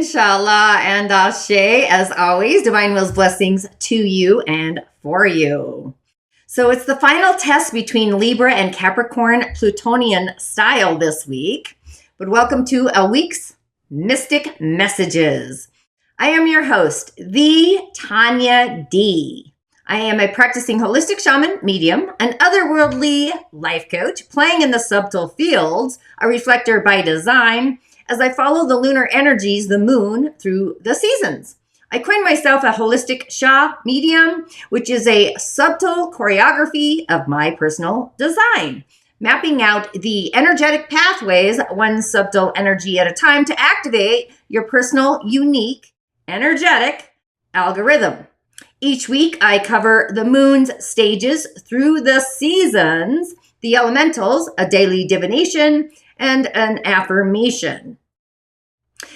Inshallah and Ashe, as always, divine will's blessings to you and for you. So it's the final test between Libra and Capricorn Plutonian style this week. But welcome to a week's Mystic Messages. I am your host, the Tanya D. I am a practicing holistic shaman, medium, an otherworldly life coach, playing in the subtle fields, a reflector by design, as I follow the lunar energies, the moon, through the seasons. I coined myself a holistic Shah medium, which is a subtle choreography of my personal design, mapping out the energetic pathways, one subtle energy at a time, to activate your personal, unique, energetic algorithm. Each week, I cover the moon's stages through the seasons, the elementals, a daily divination, and an affirmation.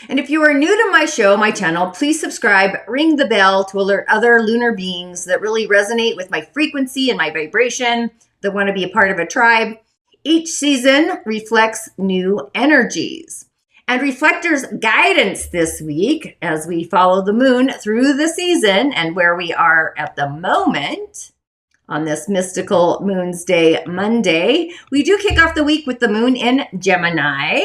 And if you are new to my show, my channel, please subscribe, ring the bell to alert other lunar beings that really resonate with my frequency and my vibration, that want to be a part of a tribe. Each season reflects new energies. And Reflector's guidance this week, as we follow the moon through the season and where we are at the moment on this mystical Moon's Day Monday, we do kick off the week with the moon in Gemini.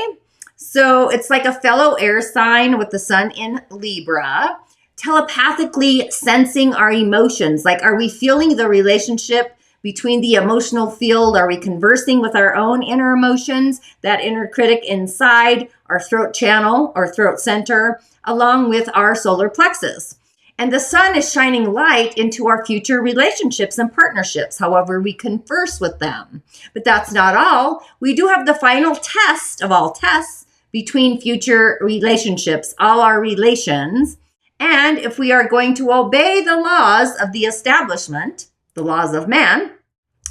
So it's like a fellow air sign with the sun in Libra, telepathically sensing our emotions. Like, are we feeling the relationship between the emotional field? Are we conversing with our own inner emotions, that inner critic inside our throat channel or throat center, along with our solar plexus? And the sun is shining light into our future relationships and partnerships, however we converse with them. But that's not all. We do have the final test of all tests between future relationships, all our relations. And if we are going to obey the laws of the establishment, the laws of man.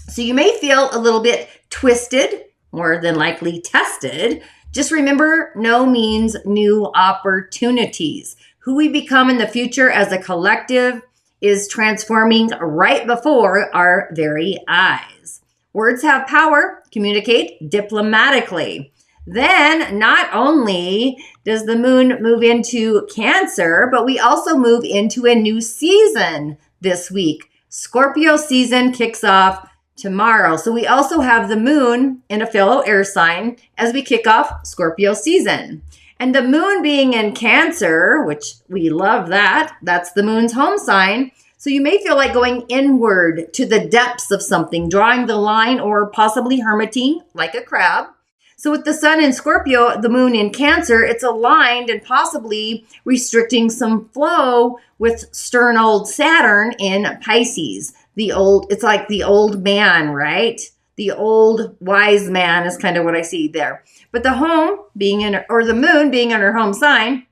So you may feel a little bit twisted, more than likely tested. Just remember, no means new opportunities. Who we become in the future as a collective is transforming right before our very eyes. Words have power. Communicate diplomatically. Then, not only does the moon move into Cancer, but we also move into a new season this week. Scorpio season kicks off tomorrow. So we also have the moon in a fellow air sign as we kick off Scorpio season. And the moon being in Cancer, which we love that's the moon's home sign. So you may feel like going inward to the depths of something, drawing the line, or possibly hermiting like a crab. So with the sun in Scorpio, the moon in Cancer, it's aligned and possibly restricting some flow with stern old Saturn in Pisces. It's like the old man, right? The old wise man is kind of what I see there. But the moon being in her home sign,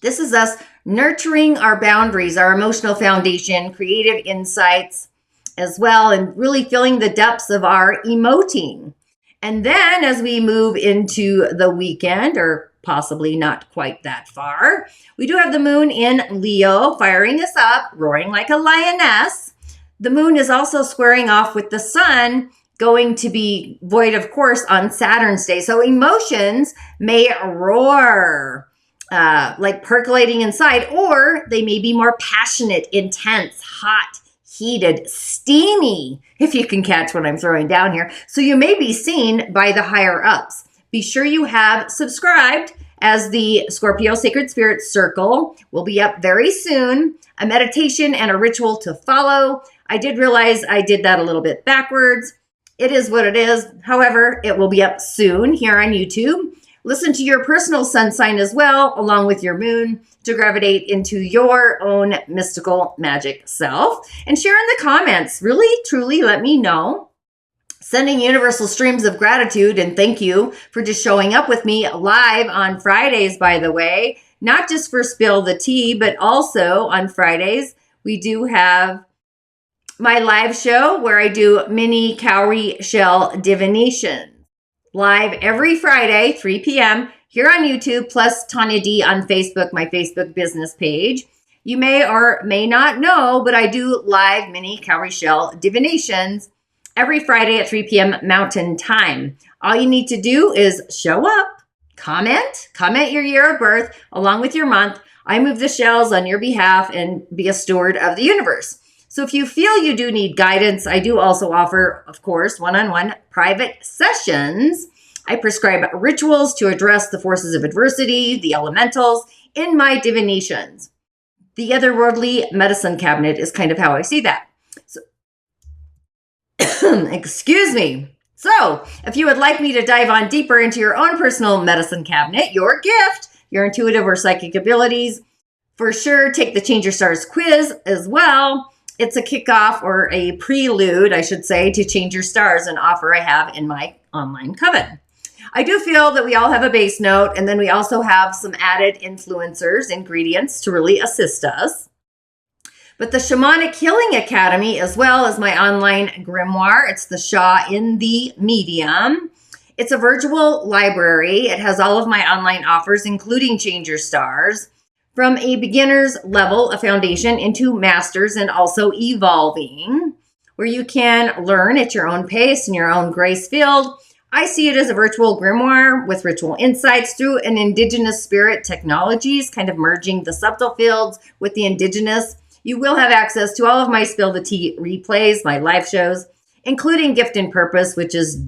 this is us nurturing our boundaries, our emotional foundation, creative insights as well, and really feeling the depths of our emoting. And then as we move into the weekend, or possibly not quite that far, we do have the moon in Leo, firing us up, roaring like a lioness. The moon is also squaring off with the sun, going to be void, of course, on Saturn's day. So emotions may roar, like percolating inside, or they may be more passionate, intense, hot, heated, steamy, if you can catch what I'm throwing down here. So you may be seen by the higher ups. Be sure you have subscribed, as the Scorpio Sacred Spirit Circle will be up very soon. A meditation and a ritual to follow. I did realize I did that a little bit backwards. It is what it is. However, it will be up soon here on YouTube. Listen to your personal sun sign as well, along with your moon, to gravitate into your own mystical magic self. And share in the comments. Really, truly let me know. Sending universal streams of gratitude and thank you for just showing up with me live on Fridays, by the way. Not just for Spill the Tea, but also on Fridays, we do have my live show where I do mini cowrie shell divination. Live every Friday, 3 p.m. here on YouTube, plus Tanya D on Facebook, my Facebook business page. You may or may not know, but I do live mini cowrie shell divinations every Friday at 3 p.m. Mountain Time. All you need to do is show up, Comment your year of birth along with your month. I move the shells on your behalf and be a steward of the universe. So if you feel you do need guidance, I do also offer, of course, one-on-one private sessions. I prescribe rituals to address the forces of adversity, the elementals, in my divinations. The otherworldly medicine cabinet is kind of how I see that. So, excuse me. So, if you would like me to dive on deeper into your own personal medicine cabinet, your gift, your intuitive or psychic abilities, for sure, take the Change Your Stars quiz as well. It's a kickoff or a prelude, I should say, to Change Your Stars, an offer I have in my online coven. I do feel that we all have a base note, and then we also have some added influencers, ingredients to really assist us. But the Shamanic Healing Academy, as well as my online grimoire, it's the Shah in the Medium. It's a virtual library. It has all of my online offers, including Change Your Stars, from a beginner's level, a foundation, into masters, and also evolving, where you can learn at your own pace in your own grace field. I see it as a virtual grimoire with ritual insights through an indigenous spirit technologies, kind of merging the subtle fields with the indigenous. You will have access to all of my Spill the Tea replays, my live shows, including Gift and Purpose, which is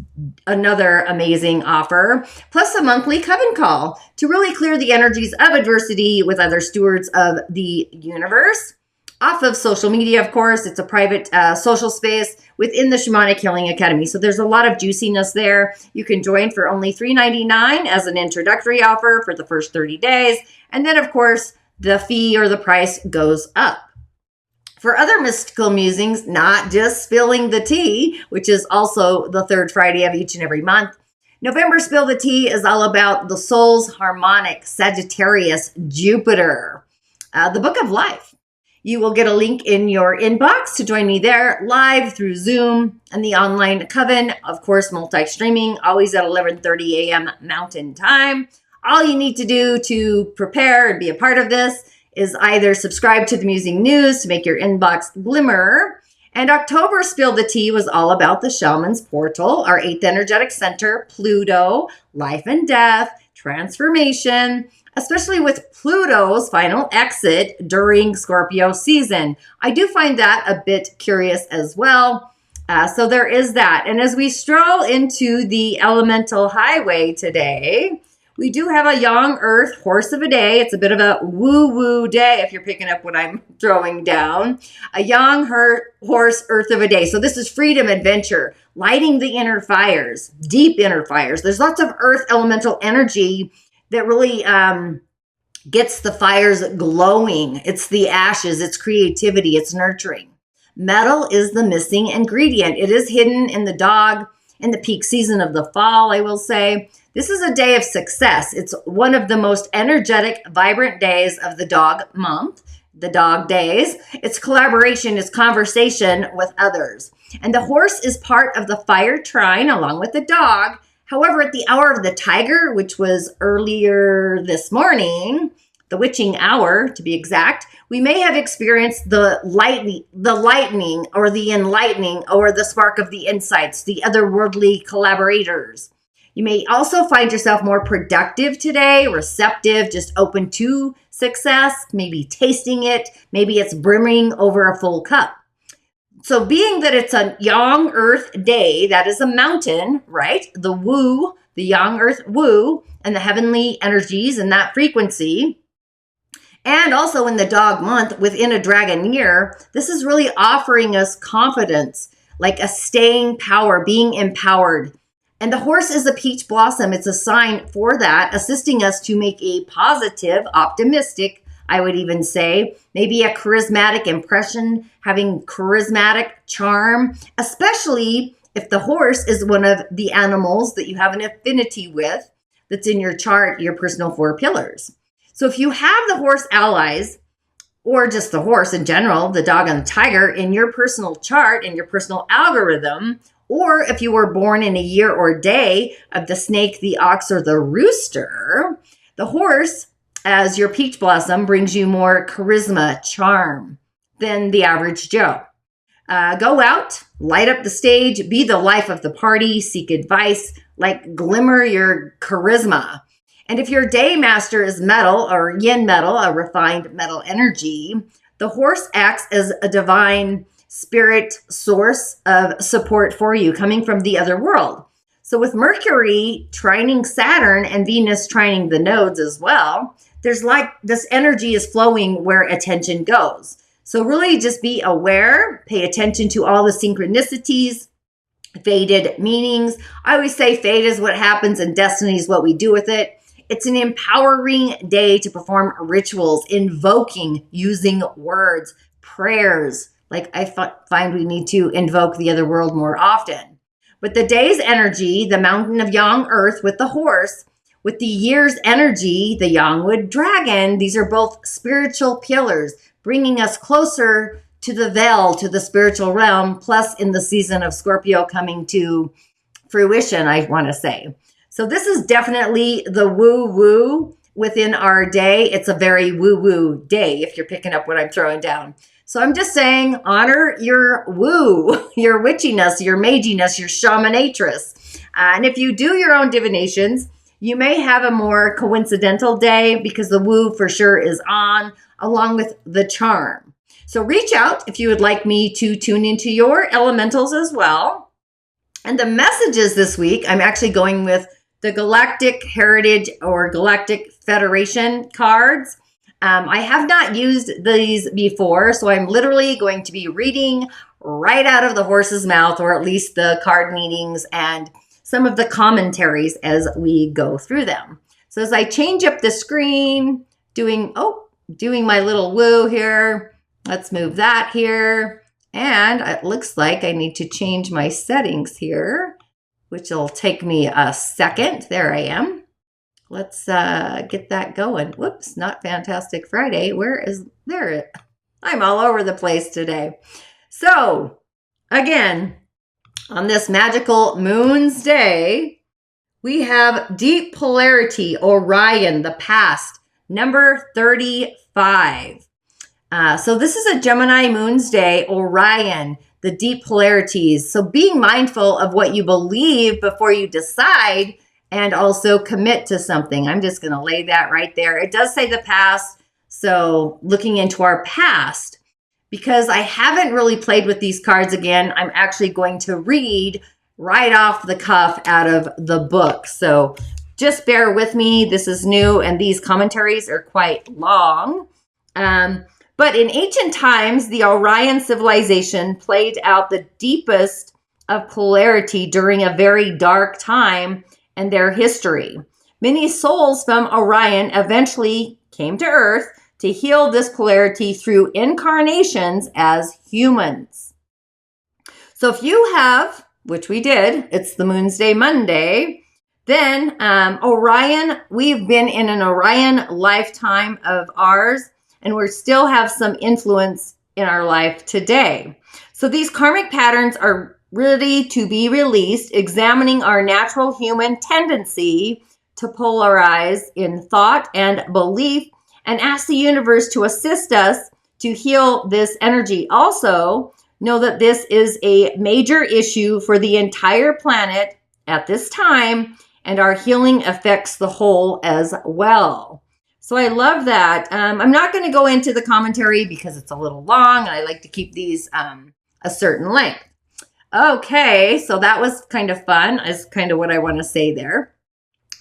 another amazing offer, plus a monthly coven call to really clear the energies of adversity with other stewards of the universe. Off of social media, of course, it's a private social space within the Shamanic Healing Academy. So there's a lot of juiciness there. You can join for only $3.99 as an introductory offer for the first 30 days. And then, of course, the fee or the price goes up. For other mystical musings, not just spilling the tea, which is also the third Friday of each and every month, November Spill the Tea is all about the soul's harmonic, Sagittarius, Jupiter, the book of life. You will get a link in your inbox to join me there live through Zoom and the online coven, of course, multi-streaming, always at 11:30 a.m. Mountain Time. All you need to do to prepare and be a part of this is either subscribe to the Musing News to make your inbox glimmer. And October Spill the Tea was all about the Shaman's Portal, our 8th energetic center, Pluto, life and death, transformation, especially with Pluto's final exit during Scorpio season. I do find that a bit curious as well. So there is that. And as we stroll into the elemental highway today, we do have a young earth horse of a day. It's a bit of a woo-woo day if you're picking up what I'm throwing down. A young horse earth of a day. So this is freedom, adventure, lighting the inner fires, deep inner fires. There's lots of earth elemental energy that really gets the fires glowing. It's the ashes, it's creativity, it's nurturing. Metal is the missing ingredient. It is hidden in the dog in the peak season of the fall, I will say. This is a day of success. It's one of the most energetic, vibrant days of the dog month, the dog days. It's collaboration, it's conversation with others. And the horse is part of the fire trine along with the dog. However, at the hour of the tiger, which was earlier this morning, the witching hour to be exact, we may have experienced the lightning or the enlightening or the spark of the insights, the otherworldly collaborators. You may also find yourself more productive today, receptive, just open to success, maybe tasting it, maybe it's brimming over a full cup. So being that it's a young earth day, that is a mountain, right? The woo, the young earth woo, and the heavenly energies and that frequency. And also in the dog month within a dragon year, this is really offering us confidence, like a staying power, being empowered. And the horse is a peach blossom. It's a sign for that, assisting us to make a positive, optimistic, I would even say, maybe a charismatic impression, having charismatic charm, especially if the horse is one of the animals that you have an affinity with that's in your chart, your personal 4 pillars. So if you have the horse allies, or just the horse in general, the dog and the tiger in your personal chart, in your personal algorithm, or if you were born in a year or day of the snake, the ox, or the rooster, the horse, as your peach blossom, brings you more charisma, charm than the average Joe. Go out, light up the stage, be the life of the party, seek advice, like glimmer your charisma. And if your day master is metal or yin metal, a refined metal energy, the horse acts as a divine spirit source of support for you coming from the other world. So with Mercury trining Saturn and Venus trining the nodes as well, there's like this energy is flowing where attention goes. So really just be aware, pay attention to all the synchronicities, fated meanings. I always say fate is what happens and destiny is what we do with it. It's an empowering day to perform rituals, invoking, using words, prayers. Like I find we need to invoke the other world more often. With the day's energy, the mountain of yang earth with the horse, with the year's energy, the Yangwood dragon, these are both spiritual pillars, bringing us closer to the veil, to the spiritual realm, plus in the season of Scorpio coming to fruition, I want to say. So this is definitely the woo-woo within our day. It's a very woo-woo day, if you're picking up what I'm throwing down. So I'm just saying, honor your woo, your witchiness, your maginess, your shamanatress. And if you do your own divinations, you may have a more coincidental day because the woo for sure is on, along with the charm. So reach out if you would like me to tune into your elementals as well. And the messages this week, I'm actually going with the Galactic Heritage or Galactic Federation cards. I have not used these before, so I'm literally going to be reading right out of the horse's mouth, or at least the card meanings and some of the commentaries as we go through them. So as I change up the screen, doing my little woo here, let's move that here. And it looks like I need to change my settings here, which will take me a second. There I am. Let's get that going. Whoops, not Fantastic Friday. There? I'm all over the place today. So again, on this magical moon's day, we have deep polarity, Orion, the past, number 35. So this is a Gemini moon's day, Orion, the deep polarities. So being mindful of what you believe before you decide and also commit to something. I'm just going to lay that right there. It does say the past. So looking into our past, because I haven't really played with these cards again, I'm actually going to read right off the cuff out of the book. So just bear with me. This is new and these commentaries are quite long. But in ancient times, the Orion civilization played out the deepest of polarity during a very dark time in their history. Many souls from Orion eventually came to Earth to heal this polarity through incarnations as humans. So if you have, which we did, it's the Moon's Day Monday, then Orion, we've been in an Orion lifetime of ours, and we still have some influence in our life today. So these karmic patterns are ready to be released, examining our natural human tendency to polarize in thought and belief, and ask the universe to assist us to heal this energy. Also, know that this is a major issue for the entire planet at this time, and our healing affects the whole as well. So I love that. I'm not going to go into the commentary because it's a little long, and I like to keep these a certain length. Okay, so that was kind of fun, is kind of what I want to say there.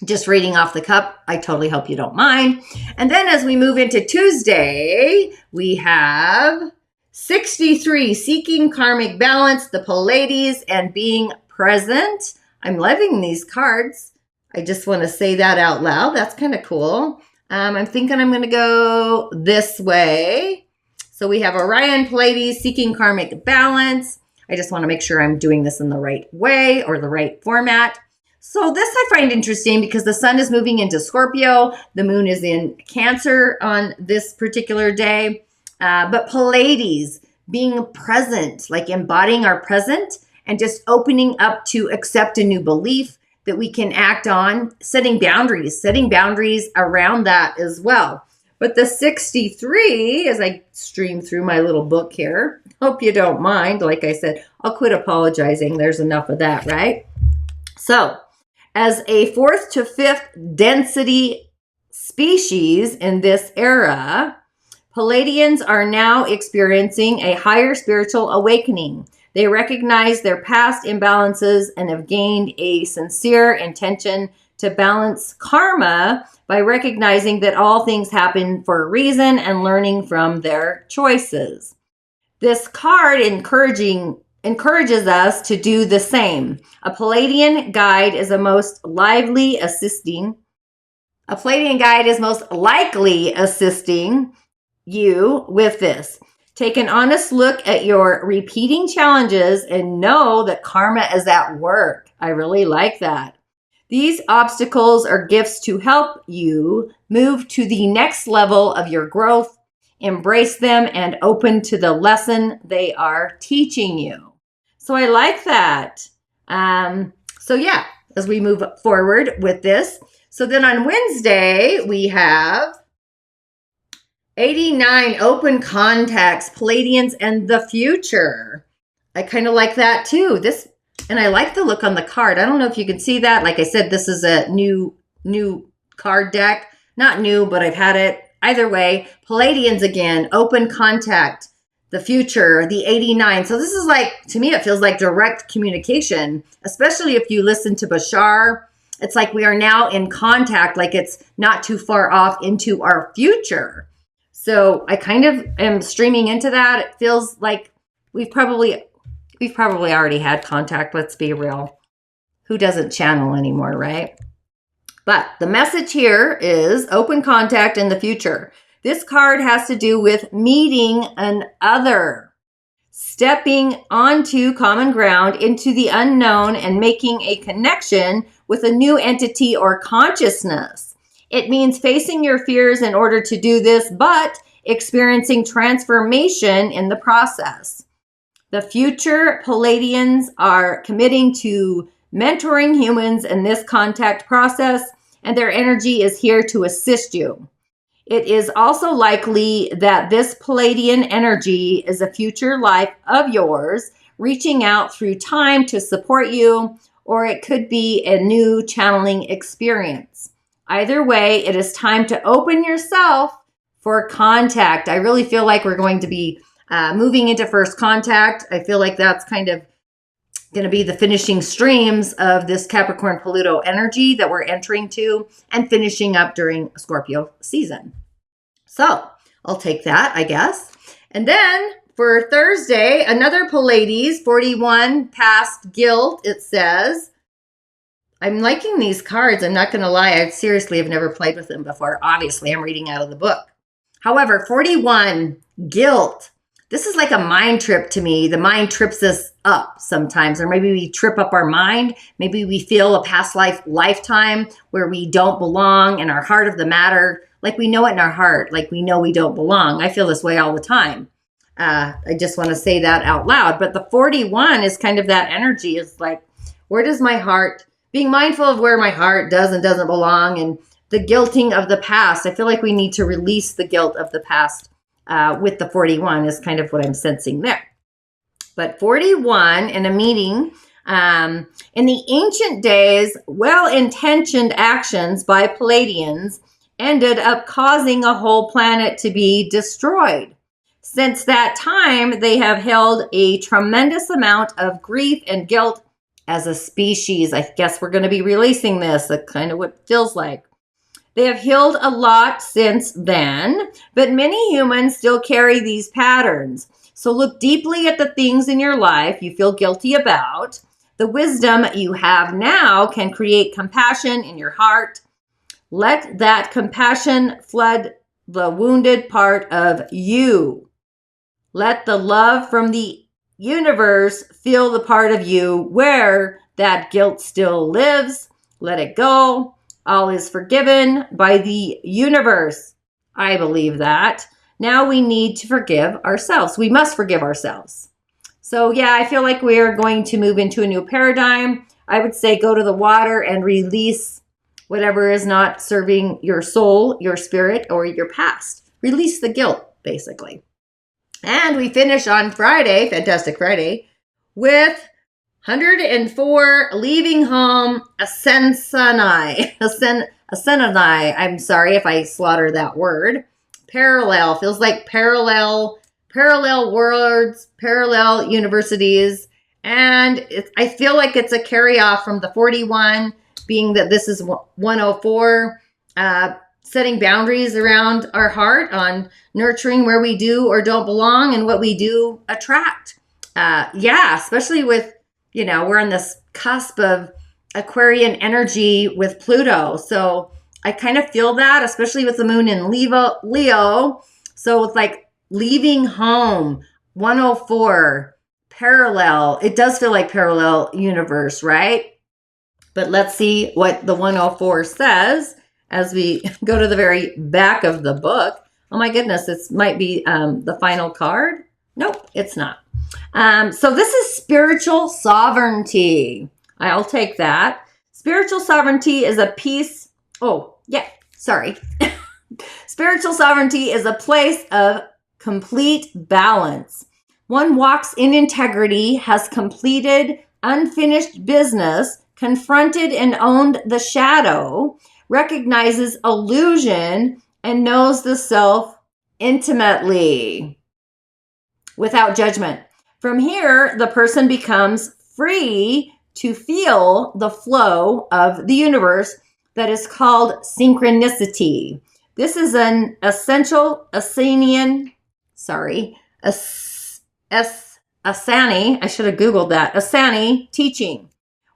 Just reading off the cup, I totally hope you don't mind. And then as we move into Tuesday, we have 63, seeking karmic balance, the Pleiades, and being present. I'm loving these cards. I just want to say that out loud. That's kind of cool. I'm thinking I'm going to go this way. So we have Orion, Pleiades, seeking karmic balance. I just want to make sure I'm doing this in the right way or the right format. So this I find interesting because the sun is moving into Scorpio. The moon is in Cancer on this particular day. But Pleiades, being present, like embodying our present and just opening up to accept a new belief that we can act on, setting boundaries around that as well. But the 63, as I stream through my little book here, hope you don't mind. Like I said, I'll quit apologizing. There's enough of that, right? So As a fourth to fifth density species in this era, Pleiadians are now experiencing a higher spiritual awakening. They recognize their past imbalances and have gained a sincere intention to balance karma by recognizing that all things happen for a reason and learning from their choices. This card encourages us to do the same. A Pleiadian guide is most likely assisting you with this. Take an honest look at your repeating challenges and know that karma is at work. I really like that. These obstacles are gifts to help you move to the next level of your growth. Embrace them and open to the lesson they are teaching you. So I like that. As we move forward with this. So then on Wednesday, we have 89 open contacts, Pleiadians, and the future. I kind of like that too. And I like the look on the card. I don't know if you can see that. Like I said, this is a new card deck. Not new, but I've had it. Either way, Pleiadians again, open contact, the future, the 89. So this is like, to me, it feels like direct communication, especially if you listen to Bashar. It's like we are now in contact, like it's not too far off into our future. So I kind of am streaming into that. It feels like we've probably already had contact. Let's be real. Who doesn't channel anymore, right? But the message here is open contact in the future. This card has to do with meeting an other, stepping onto common ground into the unknown and making a connection with a new entity or consciousness. It means facing your fears in order to do this, but experiencing transformation in the process. The future Pleiadians are committing to mentoring humans in this contact process, and their energy is here to assist you. It is also likely that this Pleiadian energy is a future life of yours, reaching out through time to support you, or it could be a new channeling experience. Either way, it is time to open yourself for contact. I really feel like we're going to be moving into first contact. I feel like that's kind of going to be the finishing streams of this Capricorn Pluto energy that we're entering to and finishing up during Scorpio season. So I'll take that, I guess. And then for Thursday, another Pleiades, 41, past guilt, it says. I'm liking these cards. I'm not going to lie. I seriously have never played with them before. Obviously, I'm reading out of the book. However, 41, guilt. This is like a mind trip to me. The mind trips us up sometimes, or maybe we trip up our mind. Maybe we feel a past lifetime where we don't belong in our heart of the matter. Like we know it in our heart, like we know we don't belong. I feel this way all the time. I just want to say that out loud. But the 41 is kind of that energy. It's like, where does my heart, being mindful of where my heart does and doesn't belong, and the guilting of the past. I feel like we need to release the guilt of the past with the 41 is kind of what I'm sensing there. But 41 in a meeting, in the ancient days, well-intentioned actions by Pleiadians ended up causing a whole planet to be destroyed. Since that time, they have held a tremendous amount of grief and guilt as a species. I guess we're going to be releasing this. That's kind of what it feels like. They have healed a lot since then, but many humans still carry these patterns. So look deeply at the things in your life you feel guilty about. The wisdom you have now can create compassion in your heart. Let that compassion flood the wounded part of you. Let the love from the universe fill the part of you where that guilt still lives. Let it go. All is forgiven by the universe. I believe that. Now we need to forgive ourselves. We must forgive ourselves. So yeah, I feel like we are going to move into a new paradigm. I would say go to the water and release whatever is not serving your soul, your spirit, or your past. Release the guilt, basically. And we finish on Friday, Fantastic Friday, with 104, leaving home, ascensionai. Ascensionai. I'm sorry if I slaughter that word. Parallel. Feels like parallel worlds, parallel universities. And I feel like it's a carry off from the 41, being that this is 104, setting boundaries around our heart on nurturing where we do or don't belong and what we do attract. Especially with, we're on this cusp of Aquarian energy with Pluto. So I kind of feel that, especially with the moon in Leo. So it's like leaving home, 104, parallel. It does feel like parallel universe, right? But let's see what the 104 says as we go to the very back of the book. Oh my goodness, this might be the final card. Nope, it's not. So this is spiritual sovereignty. I'll take that. Spiritual sovereignty is a piece. Oh, yeah, sorry. Spiritual sovereignty is a place of complete balance. One walks in integrity, has completed unfinished business, confronted and owned the shadow, recognizes illusion, and knows the self intimately without judgment. From here, the person becomes free to feel the flow of the universe that is called synchronicity. This is an essential Asani, I should have Googled that, Asani teaching.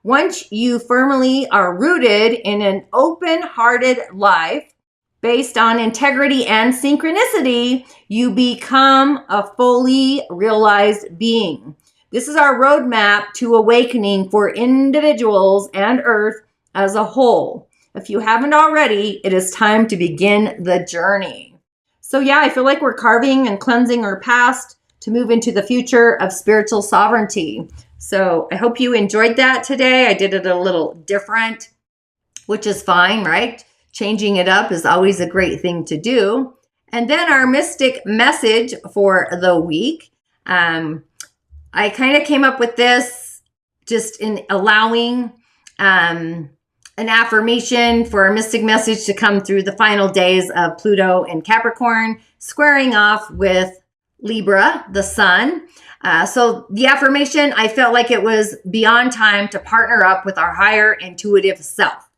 Once you firmly are rooted in an open-hearted life based on integrity and synchronicity, you become a fully realized being. This is our roadmap to awakening for individuals and Earth as a whole. If you haven't already, it is time to begin the journey. So yeah, I feel like we're carving and cleansing our past to move into the future of spiritual sovereignty. So I hope you enjoyed that today. I did it a little different, which is fine, right? Changing it up is always a great thing to do. And then our mystic message for the week. I kind of came up with this just in allowing an affirmation for a mystic message to come through the final days of Pluto and Capricorn, squaring off with Libra, the sun. So the affirmation, I felt like it was beyond time to partner up with our higher intuitive self.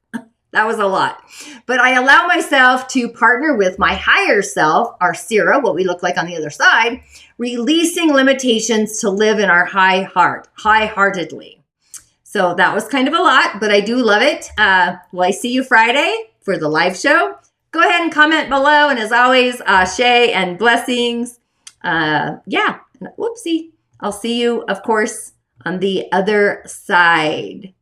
That was a lot. But I allow myself to partner with my higher self, our Sira, what we look like on the other side, releasing limitations to live in our high heart, high-heartedly. So that was kind of a lot, but I do love it. Will I see you Friday for the live show? Go ahead and comment below. And as always, Shay and blessings. Whoopsie. I'll see you, of course, on the other side.